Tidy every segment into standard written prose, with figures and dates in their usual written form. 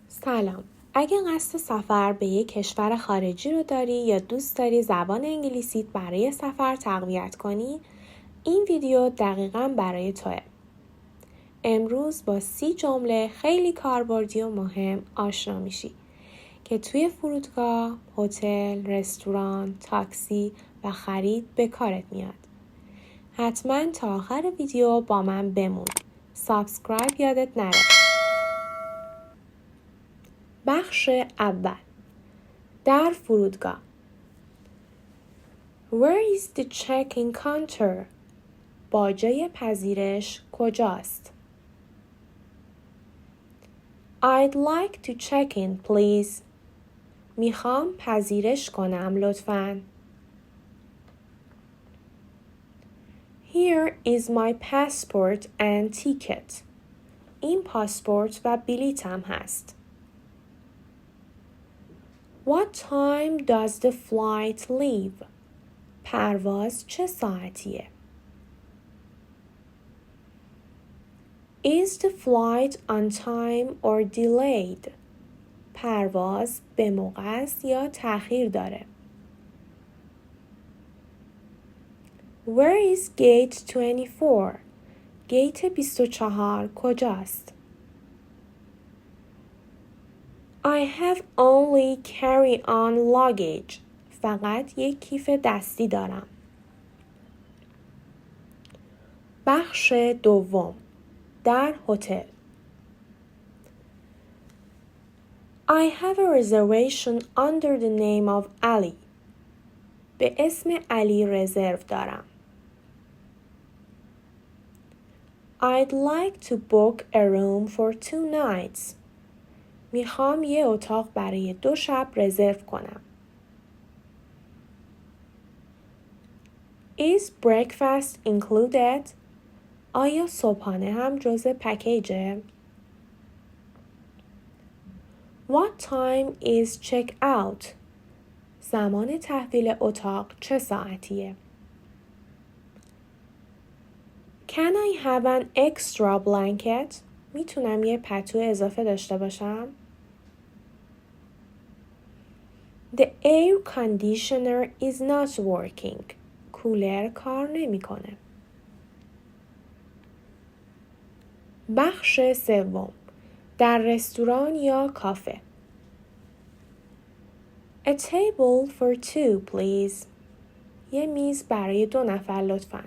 سلام. اگه قصد سفر به یک کشور خارجی رو داری یا دوست داری زبان انگلیسیت برای سفر تقویت کنی، این ویدیو دقیقاً برای توه. امروز با 30 جمله خیلی کاربردی و مهم آشنا میشی که توی فرودگاه، هتل، رستوران، تاکسی و خرید به کارت میاد. حتما تا آخر ویدیو با من بمون. سابسکرایب یادت نره. بخش اول، در فرودگاه. Where is the check-in counter? باجه پذیرش کجاست؟ I'd like to check in, please. میخوام پذیرش کنم لطفاً. Here is my passport and ticket. این پاسپورت و بلیطم هست. What time does the flight leave? پرواز چه ساعتیه؟ Is the flight on time or delayed? پرواز به موقع است یا تأخیر داره؟ Where is gate 24? گیت 24 کجاست؟ I have only carry-on luggage. فقط یک کیف دستی دارم. بخش دوم، در هتل. I have a reservation under the name of Ali. به اسم علی رزرو دارم. I'd like to book a room for 2 nights. میخوام یه اتاق برای 2 شب رزرو کنم. Is breakfast included? آیا صبحانه هم جزء پکیجه؟ What time is check out? زمان تحویل اتاق چه ساعتیه؟ Can I have an extra blanket? میتونم یه پتو اضافه داشته باشم؟ The air conditioner is not working. کولر کار نمیکنه. بخش سوم، در رستوران یا کافه. A table for 2, please. یه میز برای 2 نفر لطفاً.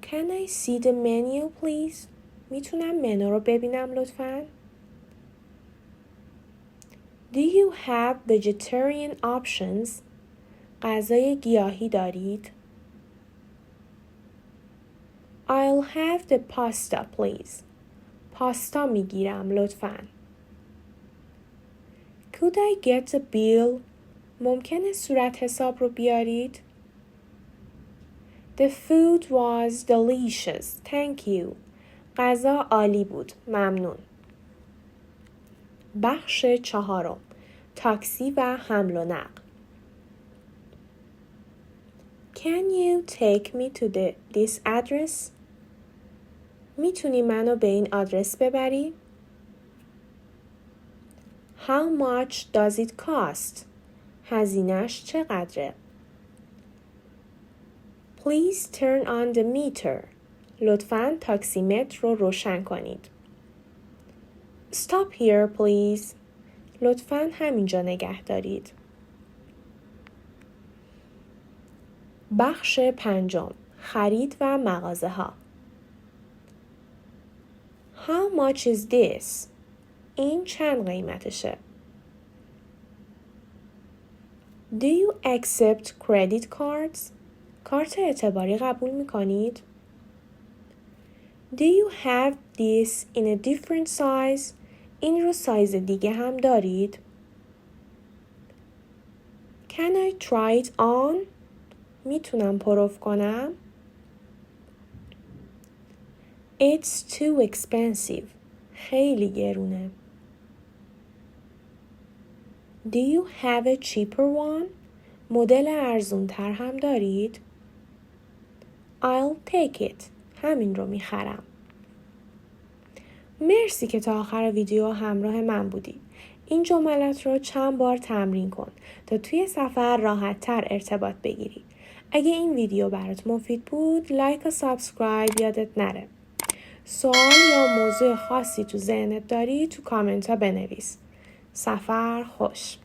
Can I see the menu, please? میتونم منو رو ببینم لطفاً؟ Do you have vegetarian options? غذای گیاهی دارید؟ I'll have the pasta, please. پاستا میگیرم لطفاً. Could I get a bill? ممکنه صورت حساب رو بیارید؟ The food was delicious. Thank you. غذا عالی بود. ممنون. بخش چهارم، تاکسی و حمل و نقل. Can you take me to this address? میتونی منو به این آدرس ببری؟ How much does it cost? هزینه‌اش چقدره؟ Please turn on the meter. لطفاً تاکسیمتر رو روشن کنید. Stop here, please. لطفاً همینجا نگه دارید. بخش پنجم، خرید و مغازه ها. How much is this? این چند قیمتشه؟ Do you accept credit cards? کارت اعتباری قبول می کنید؟ Do you have this in a different size? این رو سایز دیگه هم دارید؟ Can I try it on? میتونم پروف کنم؟ It's too expensive. خیلی گرونه. Do you have a cheaper one? مدل ارزون تر هم دارید؟ I'll take it. همین رو میخرم. مرسی که تا آخر ویدیو همراه من بودی. این جملات رو چند بار تمرین کن تا توی سفر راحت تر ارتباط بگیری. اگه این ویدیو برات مفید بود، لایک و سابسکرایب یادت نره. سوال یا موضوع خاصی تو ذهنت داری تو کامنت ها بنویس. سفر خوش.